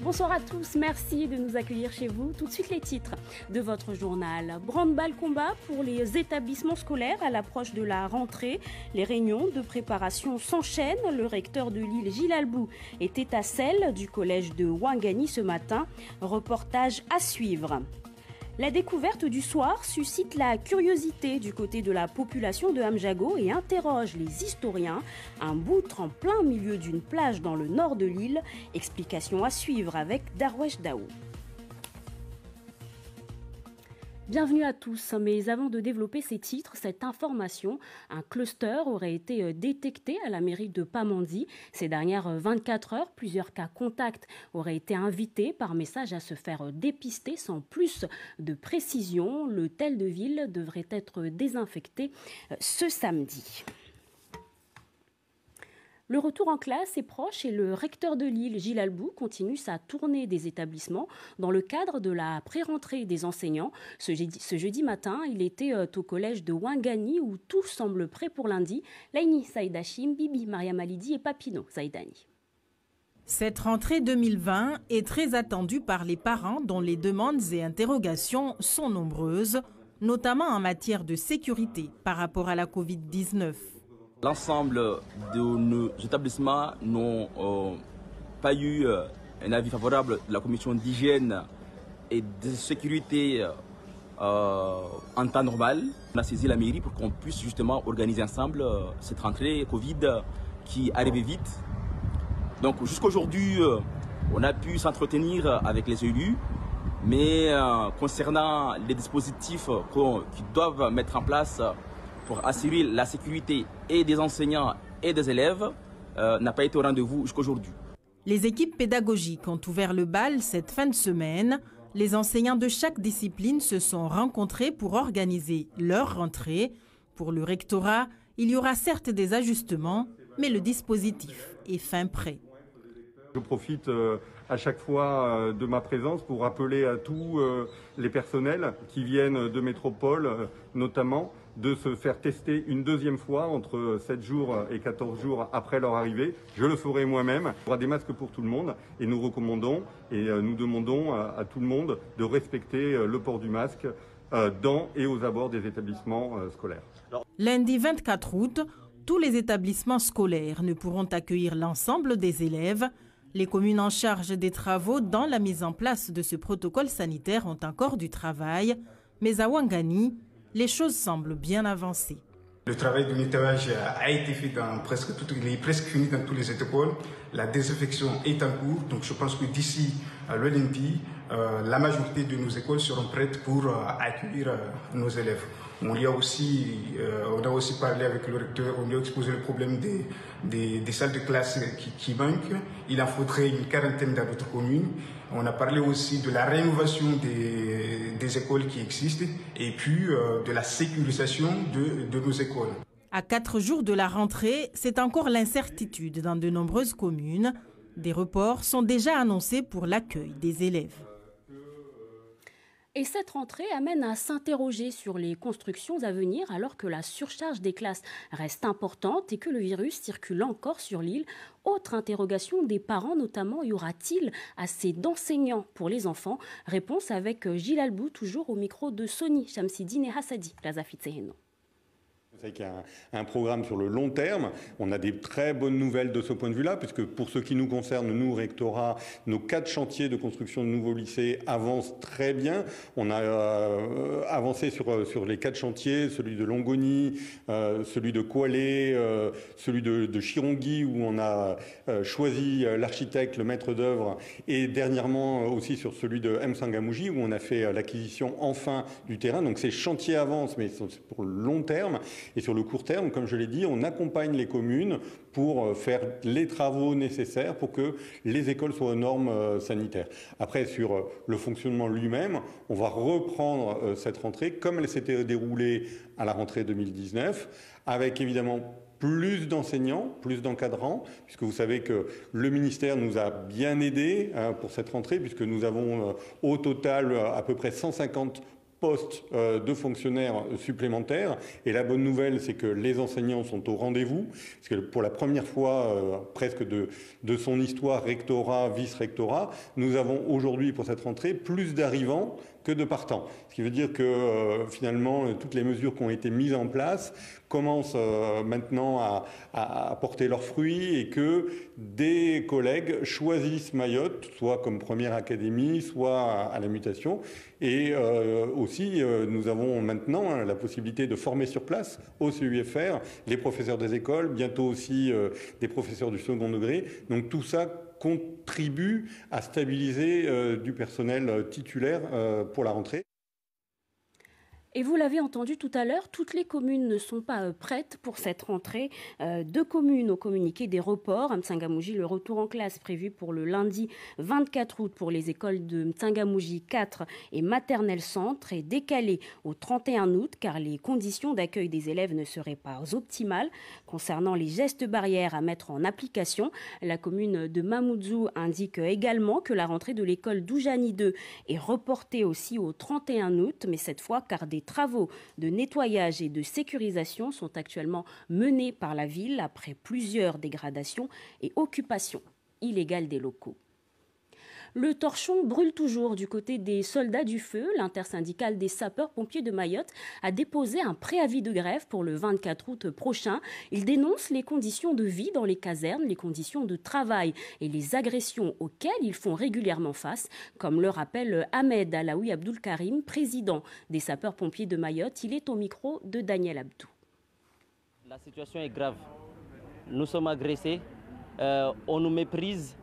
Bonsoir à tous, merci de nous accueillir chez vous. Tout de suite les titres de votre journal. Branle-bas combat pour les établissements scolaires à l'approche de la rentrée. Les réunions de préparation s'enchaînent. Le recteur de Lille, Gilles Albou, était à celle du collège de Ouangani ce matin. Reportage à suivre. La découverte du soir suscite la curiosité du côté de la population de Amjago et interroge les historiens. Un boutre en plein milieu d'une plage dans le nord de l'île. Explication à suivre avec Darwesh Daou. Bienvenue à tous, mais avant de développer ces titres, cette information, un cluster aurait été détecté à la mairie de Pamandzi. Ces dernières 24 heures, plusieurs cas contacts auraient été invités par message à se faire dépister sans plus de précision. L'hôtel de ville devrait être désinfecté ce samedi. Le retour en classe est proche et le recteur de Lille, Gilles Albou, continue sa tournée des établissements dans le cadre de la pré-rentrée des enseignants. Ce jeudi matin, il était au collège de Ouangani où tout semble prêt pour lundi. Laini, Saïd Hachim, Bibi, Mariam Alidi et Papino, Saïdani. Cette rentrée 2020 est très attendue par les parents dont les demandes et interrogations sont nombreuses, notamment en matière de sécurité par rapport à la Covid-19. L'ensemble de nos établissements n'ont pas eu un avis favorable de la commission d'hygiène et de sécurité en temps normal. On a saisi la mairie pour qu'on puisse justement organiser ensemble cette rentrée Covid qui arrivait vite. Donc jusqu'aujourd'hui, on a pu s'entretenir avec les élus, mais concernant les dispositifs qui doivent mettre en place pour assurer la sécurité et des enseignants et des élèves n'a pas été au rendez-vous jusqu'aujourd'hui. Les équipes pédagogiques ont ouvert le bal cette fin de semaine. Les enseignants de chaque discipline se sont rencontrés pour organiser leur rentrée. Pour le rectorat, il y aura certes des ajustements, mais le dispositif est fin prêt. Je profite à chaque fois de ma présence pour rappeler à tous les personnels qui viennent de métropole, notamment, de se faire tester une deuxième fois entre 7 jours et 14 jours après leur arrivée. Je le ferai moi-même. Il y aura des masques pour tout le monde et nous recommandons et nous demandons à tout le monde de respecter le port du masque dans et aux abords des établissements scolaires. Lundi 24 août, tous les établissements scolaires ne pourront accueillir l'ensemble des élèves. Les communes en charge des travaux dans la mise en place de ce protocole sanitaire ont encore du travail. Mais à Ouangani, les choses semblent bien avancées. Le travail de nettoyage a été fait il est presque fini dans toutes les écoles. La désinfection est en cours, donc je pense que d'ici le lundi, la majorité de nos écoles seront prêtes pour accueillir nos élèves. On a aussi parlé avec le recteur, on lui a exposé le problème des salles de classe qui manquent. Il en faudrait une quarantaine dans d'autres communes. On a parlé aussi de la rénovation des écoles qui existent et puis de la sécurisation de nos écoles. À 4 jours de la rentrée, c'est encore l'incertitude dans de nombreuses communes. Des reports sont déjà annoncés pour l'accueil des élèves. Et cette rentrée amène à s'interroger sur les constructions à venir alors que la surcharge des classes reste importante et que le virus circule encore sur l'île. Autre interrogation des parents notamment, y aura-t-il assez d'enseignants pour les enfants? Réponse avec Gilles Albou, toujours au micro de Sony Chamsidine et Hassadi Plazafitseheno. C'est qu'il y a un programme sur le long terme. On a des très bonnes nouvelles de ce point de vue-là, puisque pour ce qui nous concerne, nous, rectorat, nos 4 chantiers de construction de nouveaux lycées avancent très bien. On a avancé sur les 4 chantiers, celui de Longoni, celui de Koualé, celui de Chirongi, où on a choisi l'architecte, le maître d'œuvre, et dernièrement aussi sur celui de M'Sangamouji, où on a fait l'acquisition enfin du terrain. Donc ces chantiers avancent, mais c'est pour le long terme. Et sur le court terme, comme je l'ai dit, on accompagne les communes pour faire les travaux nécessaires pour que les écoles soient aux normes sanitaires. Après, sur le fonctionnement lui-même, on va reprendre cette rentrée comme elle s'était déroulée à la rentrée 2019, avec évidemment plus d'enseignants, plus d'encadrants, puisque vous savez que le ministère nous a bien aidés pour cette rentrée, puisque nous avons au total à peu près 150 postes de fonctionnaires supplémentaires. Et la bonne nouvelle, c'est que les enseignants sont au rendez-vous, parce que pour la première fois, presque de son histoire, rectorat, vice-rectorat, nous avons aujourd'hui, pour cette rentrée, plus d'arrivants que de partants. Ce qui veut dire que finalement, toutes les mesures qui ont été mises en place commencent maintenant à porter leurs fruits et que des collègues choisissent Mayotte, soit comme première académie, soit à la mutation. Et aussi, nous avons maintenant la possibilité de former sur place au CUFR les professeurs des écoles, bientôt aussi des professeurs du second degré. Donc tout ça contribue à stabiliser du personnel titulaire pour la rentrée. Et vous l'avez entendu tout à l'heure, toutes les communes ne sont pas prêtes pour cette rentrée. 2 communes ont communiqué des reports. À M'Tsangamouji, le retour en classe prévu pour le lundi 24 août pour les écoles de M'Tsangamouji 4 et maternelle centre est décalé au 31 août car les conditions d'accueil des élèves ne seraient pas optimales. Concernant les gestes barrières à mettre en application, la commune de Mamoudzou indique également que la rentrée de l'école d'Oujani 2 est reportée aussi au 31 août, mais cette fois car des travaux de nettoyage et de sécurisation sont actuellement menés par la ville après plusieurs dégradations et occupations illégales des locaux. Le torchon brûle toujours du côté des soldats du feu. L'intersyndicale des sapeurs-pompiers de Mayotte a déposé un préavis de grève pour le 24 août prochain. Il dénonce les conditions de vie dans les casernes, les conditions de travail et les agressions auxquelles ils font régulièrement face, comme le rappelle Ahmed Alaoui Abdoul Karim, président des sapeurs-pompiers de Mayotte. Il est au micro de Daniel Abdou. La situation est grave. Nous sommes agressés, on nous méprise.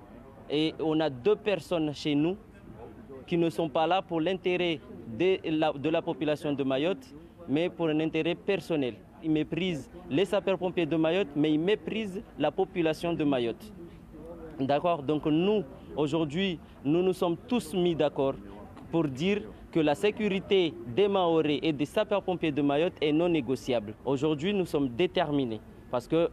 Et on a 2 personnes chez nous qui ne sont pas là pour l'intérêt de la population de Mayotte, mais pour un intérêt personnel. Ils méprisent les sapeurs-pompiers de Mayotte, mais ils méprisent la population de Mayotte. D'accord? Donc nous, aujourd'hui, nous nous sommes tous mis d'accord pour dire que la sécurité des Mahorais et des sapeurs-pompiers de Mayotte est non négociable. Aujourd'hui, nous sommes déterminés parce que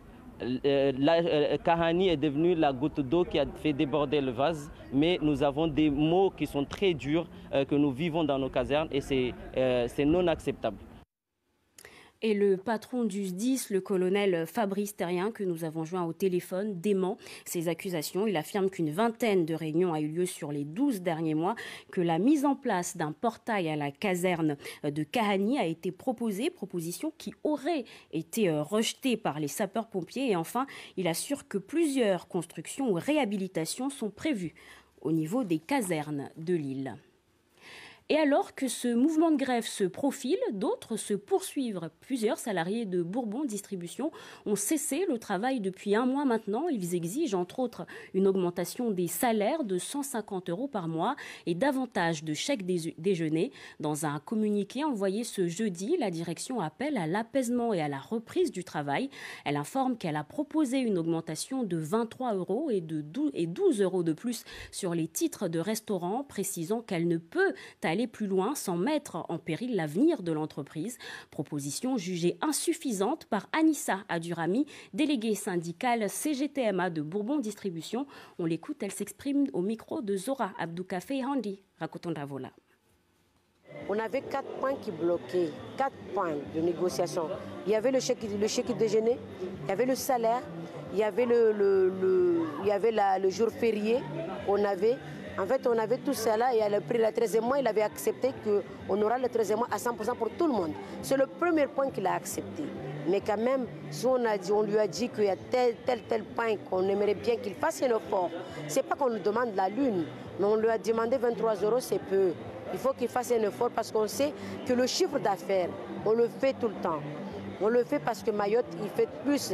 Kahani est devenue la goutte d'eau qui a fait déborder le vase, mais nous avons des mots qui sont très durs que nous vivons dans nos casernes et c'est non acceptable. Et le patron du SDIS, le colonel Fabrice Terrien, que nous avons joint au téléphone, dément ces accusations. Il affirme qu'une vingtaine de réunions a eu lieu sur les 12 derniers mois, que la mise en place d'un portail à la caserne de Kahani a été proposée, proposition qui aurait été rejetée par les sapeurs-pompiers. Et enfin, il assure que plusieurs constructions ou réhabilitations sont prévues au niveau des casernes de l'île. Et alors que ce mouvement de grève se profile, d'autres se poursuivent. Plusieurs salariés de Bourbon Distribution ont cessé le travail depuis 1 mois maintenant. Ils exigent entre autres une augmentation des salaires de 150 € par mois et davantage de chèques déjeuner. Dans un communiqué envoyé ce jeudi, la direction appelle à l'apaisement et à la reprise du travail. Elle informe qu'elle a proposé une augmentation de 23 € et 12 € de plus sur les titres de restaurant, précisant qu'elle ne peut aller plus loin sans mettre en péril l'avenir de l'entreprise. Proposition jugée insuffisante par Anissa Adurami, déléguée syndicale CGTMA de Bourbon Distribution. On l'écoute, elle s'exprime au micro de Zora Abdoukafé Handi. Racontons Davola. On avait 4 points qui bloquaient, 4 points de négociation. Il y avait le chèque déjeuner, il y avait le salaire, il y avait le jour férié qu'on avait. En fait, on avait tout cela et à le prix le 13e mois, il avait accepté qu'on aura le 13e mois à 100% pour tout le monde. C'est le premier point qu'il a accepté. Mais quand même, si on lui a dit qu'il y a tel point qu'on aimerait bien qu'il fasse un effort, ce n'est pas qu'on nous demande la lune, mais on lui a demandé 23 €, c'est peu. Il faut qu'il fasse un effort parce qu'on sait que le chiffre d'affaires, on le fait tout le temps. On le fait parce que Mayotte, il fait plus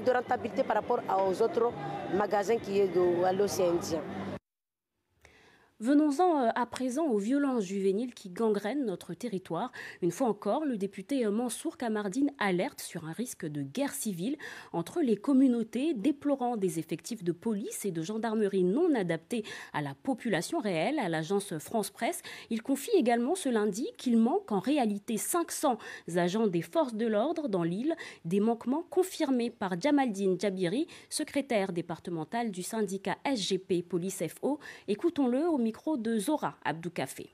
de rentabilité par rapport aux autres magasins qui sont à l'océan Indien. Venons-en à présent aux violences juvéniles qui gangrènent notre territoire. Une fois encore, le député Mansour Kamardine alerte sur un risque de guerre civile entre les communautés, déplorant des effectifs de police et de gendarmerie non adaptés à la population réelle. À l'agence France Presse, il confie également ce lundi qu'il manque en réalité 500 agents des forces de l'ordre dans l'île, des manquements confirmés par Djamaldine Djabiri, secrétaire départemental du syndicat SGP Police FO. Écoutons-le au micro de Zora Abdoukafé.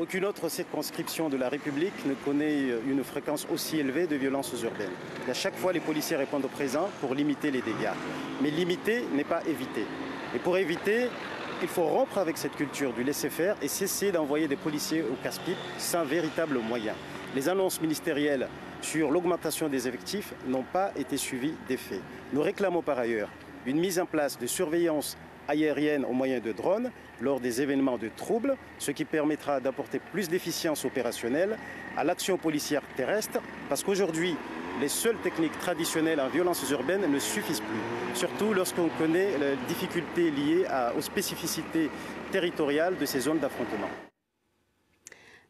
Aucune autre circonscription de la République ne connaît une fréquence aussi élevée de violences urbaines. Et à chaque fois, les policiers répondent au présent pour limiter les dégâts. Mais limiter n'est pas éviter. Et pour éviter, il faut rompre avec cette culture du laisser-faire et cesser d'envoyer des policiers au casse-pipe sans véritable moyen. Les annonces ministérielles sur l'augmentation des effectifs n'ont pas été suivies d'effet. Nous réclamons par ailleurs une mise en place de surveillance aérienne au moyen de drones lors des événements de troubles, ce qui permettra d'apporter plus d'efficience opérationnelle à l'action policière terrestre, parce qu'aujourd'hui, les seules techniques traditionnelles en violences urbaines ne suffisent plus, surtout lorsqu'on connaît les difficultés liées aux spécificités territoriales de ces zones d'affrontement.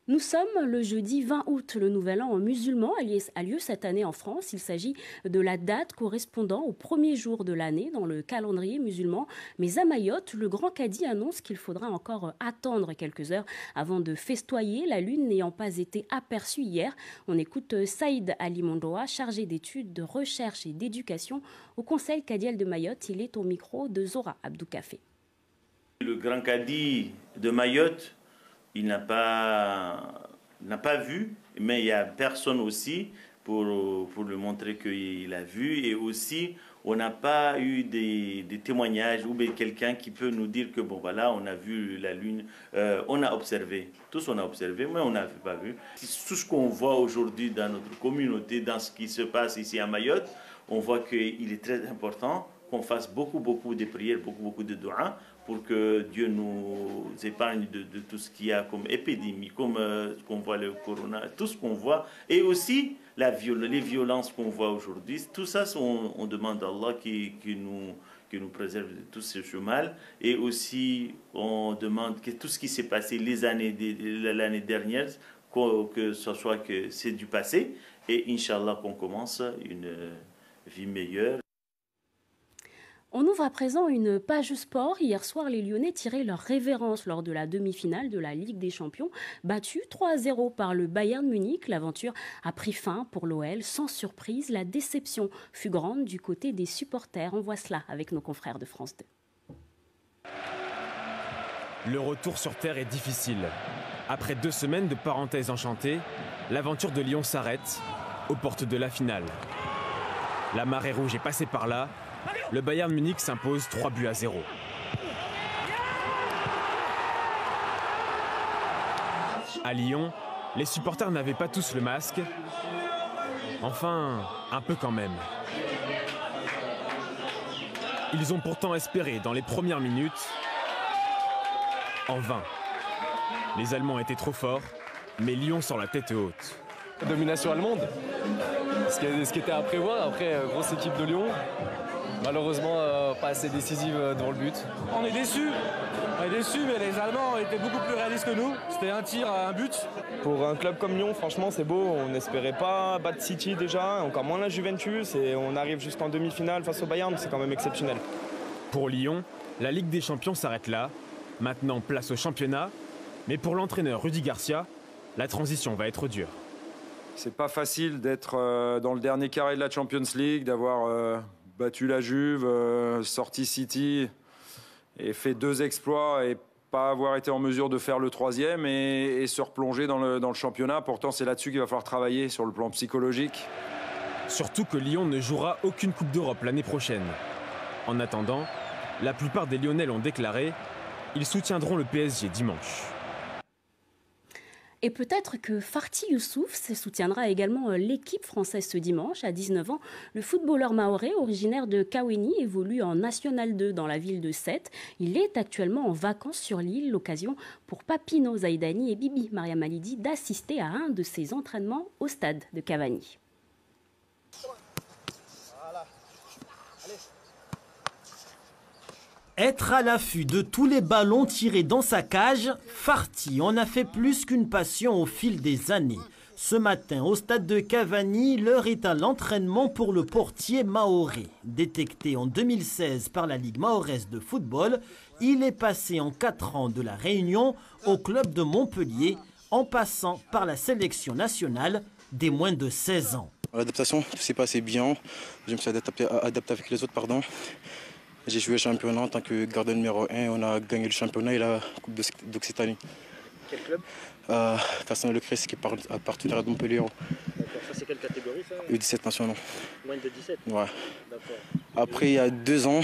Nous sommes le jeudi 20 août. Le nouvel an musulman a lieu cette année en France. Il s'agit de la date correspondant au premier jour de l'année dans le calendrier musulman. Mais à Mayotte, le grand cadi annonce qu'il faudra encore attendre quelques heures avant de festoyer, la lune n'ayant pas été aperçue hier. On écoute Saïd Ali Mondoa, chargé d'études, de recherche et d'éducation au Conseil cadial de Mayotte. Il est au micro de Zora Abdoukafé. Le grand cadi de Mayotte, il n'a pas vu, mais il n'y a personne aussi pour lui montrer qu'il a vu. Et aussi, on n'a pas eu des témoignages ou quelqu'un qui peut nous dire que, bon, voilà, on a vu la lune, on a observé. Tous, on a observé, mais on n'a pas vu. Tout ce qu'on voit aujourd'hui dans notre communauté, dans ce qui se passe ici à Mayotte, on voit qu'il est très important qu'on fasse beaucoup de prières, beaucoup de doigts, pour que Dieu nous épargne de tout ce qu'il y a comme épidémie, comme ce qu'on voit le corona, tout ce qu'on voit, et aussi les violences qu'on voit aujourd'hui. Tout ça, on demande à Allah qui nous préserve de tout ce mal, et aussi on demande que tout ce qui s'est passé l'année dernière, que ce soit que c'est du passé, et Inch'Allah qu'on commence une vie meilleure. On ouvre à présent une page sport. Hier soir, les Lyonnais tiraient leur révérence lors de la demi-finale de la Ligue des Champions. Battus 3-0 par le Bayern Munich, l'aventure a pris fin pour l'OL. Sans surprise, la déception fut grande du côté des supporters. On voit cela avec nos confrères de France 2. Le retour sur terre est difficile. Après 2 semaines de parenthèse enchantée, l'aventure de Lyon s'arrête aux portes de la finale. La marée rouge est passée par là. Le Bayern Munich s'impose 3-0. À Lyon, les supporters n'avaient pas tous le masque. Enfin, un peu quand même. Ils ont pourtant espéré dans les premières minutes. En vain. Les Allemands étaient trop forts, mais Lyon sort la tête haute. Domination allemande, ce qui était à prévoir. Après, grosse équipe de Lyon. Malheureusement, pas assez décisive devant le but. On est déçus, mais les Allemands étaient beaucoup plus réalistes que nous. C'était un tir à un but. Pour un club comme Lyon, franchement, c'est beau. On n'espérait pas battre City déjà, encore moins la Juventus. Et on arrive jusqu'en demi-finale face au Bayern, c'est quand même exceptionnel. Pour Lyon, la Ligue des Champions s'arrête là. Maintenant, place au championnat. Mais pour l'entraîneur Rudy Garcia, la transition va être dure. C'est pas facile d'être dans le dernier carré de la Champions League, d'avoir battu la Juve, sorti City et fait 2 exploits et pas avoir été en mesure de faire le 3e et se replonger dans le championnat. Pourtant, c'est là-dessus qu'il va falloir travailler sur le plan psychologique. Surtout que Lyon ne jouera aucune Coupe d'Europe l'année prochaine. En attendant, la plupart des Lyonnais l'ont déclaré, ils soutiendront le PSG dimanche. Et peut-être que Farti Youssouf soutiendra également l'équipe française ce dimanche. À 19 ans, le footballeur mahorais, originaire de Kaweni, évolue en National 2 dans la ville de Sète. Il est actuellement en vacances sur l'île, l'occasion pour Papino Zaïdani et Bibi Mariam Alidi d'assister à un de ses entraînements au stade de Cavani. Être à l'affût de tous les ballons tirés dans sa cage, Farti en a fait plus qu'une passion au fil des années. Ce matin, au stade de Cavani, l'heure est à l'entraînement pour le portier mahorais. Détecté en 2016 par la Ligue mahoraise de football, il est passé en 4 ans de la Réunion au club de Montpellier, en passant par la sélection nationale des moins de 16 ans. L'adaptation s'est passée bien, je me suis adapté avec les autres, J'ai joué championnat en tant que gardien numéro 1. On a gagné le championnat et la Coupe d'Occitanie. Quel club Castan Le Crest qui est partenaire de Montpellier. D'accord, ça c'est quelle catégorie ça U17 nationaux. Moins de 17. Ouais. D'accord. Après, il y a 2 ans,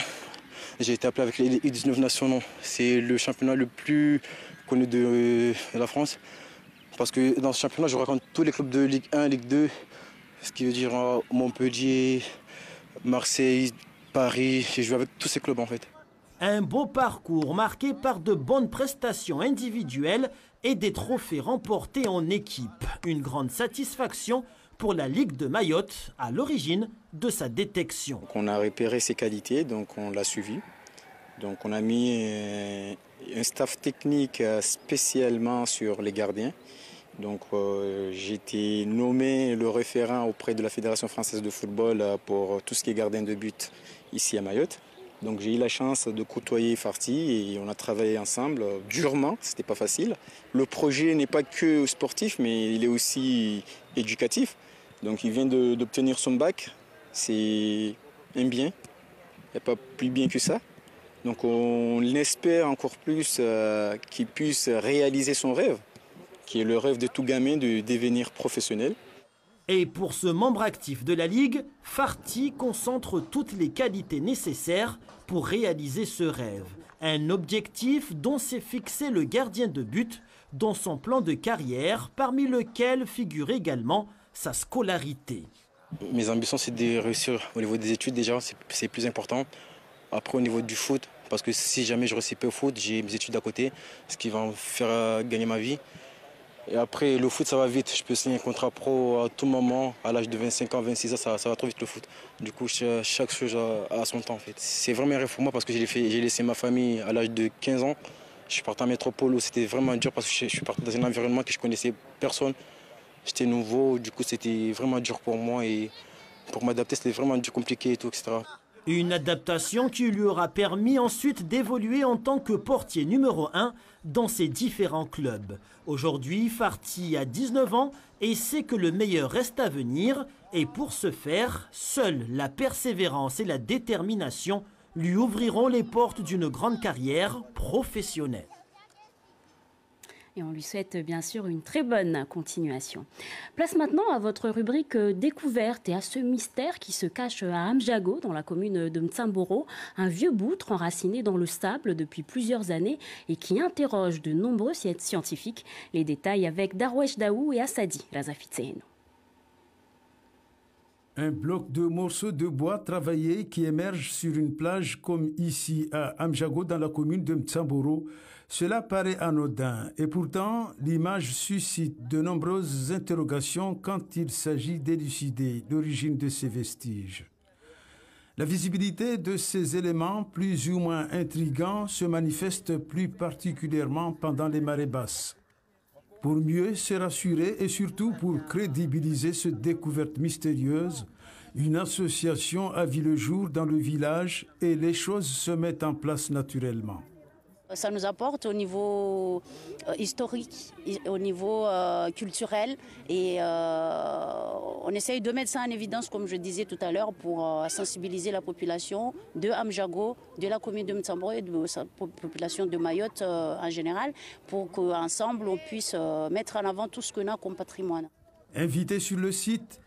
j'ai été appelé avec les U19 nationaux. C'est le championnat le plus connu de la France. Parce que dans ce championnat, je rencontre tous les clubs de Ligue 1, Ligue 2, ce qui veut dire Montpellier, Marseille, Paris. J'ai joué avec tous ces clubs en fait. Un beau parcours marqué par de bonnes prestations individuelles et des trophées remportés en équipe. Une grande satisfaction pour la Ligue de Mayotte, à l'origine de sa détection. Donc on a repéré ses qualités, donc on l'a suivi. Donc on a mis un staff technique spécialement sur les gardiens. Donc j'ai été nommé le référent auprès de la Fédération française de football pour tout ce qui est gardien de but ici à Mayotte. Donc j'ai eu la chance de côtoyer Farti et on a travaillé ensemble durement, c'était pas facile. Le projet n'est pas que sportif mais il est aussi éducatif. Donc il vient d'obtenir son bac, c'est un bien, il n'y a pas plus bien que ça. Donc on espère encore plus qu'il puisse réaliser son rêve, qui est le rêve de tout gamin de devenir professionnel. Et pour ce membre actif de la Ligue, Farti concentre toutes les qualités nécessaires pour réaliser ce rêve. Un objectif dont s'est fixé le gardien de but dans son plan de carrière, parmi lequel figure également sa scolarité. Mes ambitions, c'est de réussir au niveau des études déjà, c'est plus important. Après au niveau du foot, parce que si jamais je ne réussis pas au foot, j'ai mes études à côté, ce qui va me faire gagner ma vie. Et après, le foot, ça va vite. Je peux signer un contrat pro à tout moment. À l'âge de 25 ans, 26 ans, ça va trop vite le foot. Du coup, chaque chose a son temps en fait. C'est vraiment un rêve pour moi parce que j'ai laissé ma famille à l'âge de 15 ans. Je suis parti en métropole où c'était vraiment dur parce que je suis parti dans un environnement que je connaissais personne. J'étais nouveau, du coup c'était vraiment dur pour moi et pour m'adapter c'était vraiment compliqué et tout, etc. Une adaptation qui lui aura permis ensuite d'évoluer en tant que portier numéro 1 dans ses différents clubs. Aujourd'hui, Farti a 19 ans et sait que le meilleur reste à venir. Et pour ce faire, seule la persévérance et la détermination lui ouvriront les portes d'une grande carrière professionnelle. Et on lui souhaite bien sûr une très bonne continuation. Place maintenant à votre rubrique découverte et à ce mystère qui se cache à Amjago, dans la commune de Mtsamboro, un vieux boutre enraciné dans le sable depuis plusieurs années et qui interroge de nombreux scientifiques. Les détails avec Darwesh Daou et Assadi Razafitseheno. Un bloc de morceaux de bois travaillés qui émerge sur une plage comme ici à Amjago dans la commune de Mtsamboro. Cela paraît anodin et pourtant l'image suscite de nombreuses interrogations quand il s'agit d'élucider l'origine de ces vestiges. La visibilité de ces éléments plus ou moins intrigants se manifeste plus particulièrement pendant les marées basses. Pour mieux se rassurer et surtout pour crédibiliser cette découverte mystérieuse, une association a vu le jour dans le village et les choses se mettent en place naturellement. Ça nous apporte au niveau historique, au niveau culturel et on essaye de mettre ça en évidence, comme je disais tout à l'heure, pour sensibiliser la population de Amjago, de la commune de Mtsamboro et de la population de Mayotte en général, pour qu'ensemble on puisse mettre en avant tout ce qu'on a comme patrimoine. Invité sur le site,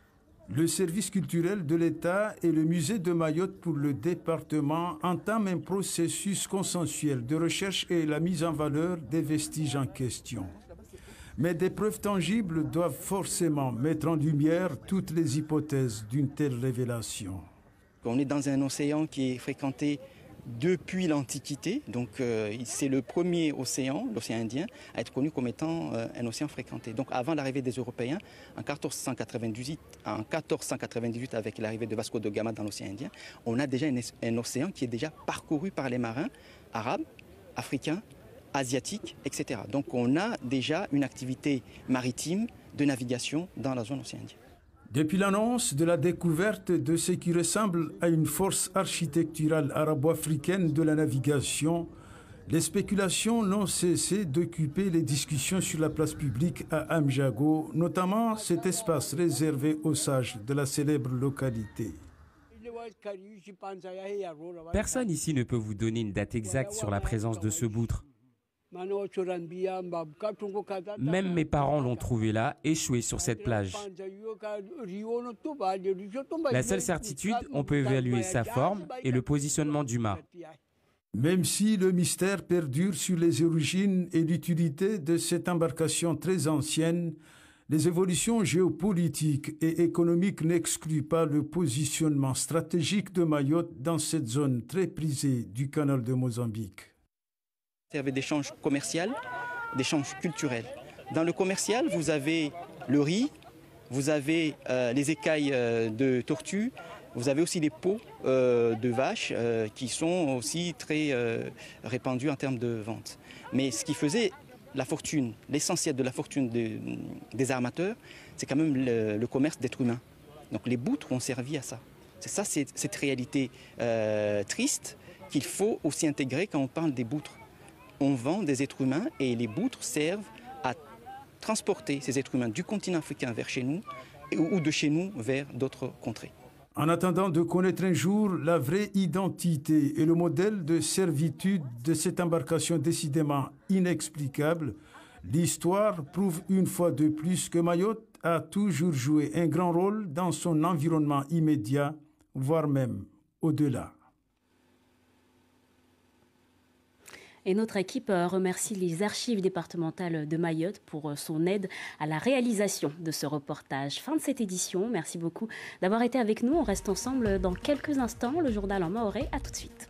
le service culturel de l'État et le musée de Mayotte pour le département entament un processus consensuel de recherche et la mise en valeur des vestiges en question. Mais des preuves tangibles doivent forcément mettre en lumière toutes les hypothèses d'une telle révélation. On est dans un océan qui est fréquenté depuis l'Antiquité, donc c'est le premier océan, l'océan Indien, à être connu comme étant un océan fréquenté. Donc avant l'arrivée des Européens, en 1498 avec l'arrivée de Vasco de Gama dans l'océan Indien, on a déjà un océan qui est déjà parcouru par les marins arabes, africains, asiatiques, etc. Donc on a déjà une activité maritime de navigation dans la zone océan Indien. Depuis l'annonce de la découverte de ce qui ressemble à une force architecturale arabo-africaine de la navigation, les spéculations n'ont cessé d'occuper les discussions sur la place publique à Amjago, notamment cet espace réservé aux sages de la célèbre localité. Personne ici ne peut vous donner une date exacte sur la présence de ce boutre. Même mes parents l'ont trouvé là, échoué sur cette plage. La seule certitude, on peut évaluer sa forme et le positionnement du mât. Même si le mystère perdure sur les origines et l'utilité de cette embarcation très ancienne, les évolutions géopolitiques et économiques n'excluent pas le positionnement stratégique de Mayotte dans cette zone très prisée du canal de Mozambique. Servait d'échanges commerciaux, d'échanges culturels. Dans le commercial, vous avez le riz, vous avez les écailles de tortue, vous avez aussi les peaux de vaches qui sont aussi très répandues en termes de vente. Mais ce qui faisait la fortune, l'essentiel de la fortune des armateurs, c'est quand même le commerce d'êtres humains. Donc les boutres ont servi à ça. C'est ça, cette réalité triste qu'il faut aussi intégrer quand on parle des boutres. On vend des êtres humains et les boutres servent à transporter ces êtres humains du continent africain vers chez nous ou de chez nous vers d'autres contrées. En attendant de connaître un jour la vraie identité et le modèle de servitude de cette embarcation décidément inexplicable, l'histoire prouve une fois de plus que Mayotte a toujours joué un grand rôle dans son environnement immédiat, voire même au-delà. Et notre équipe remercie les archives départementales de Mayotte pour son aide à la réalisation de ce reportage. Fin de cette édition. Merci beaucoup d'avoir été avec nous. On reste ensemble dans quelques instants. Le journal en mahorais. À tout de suite.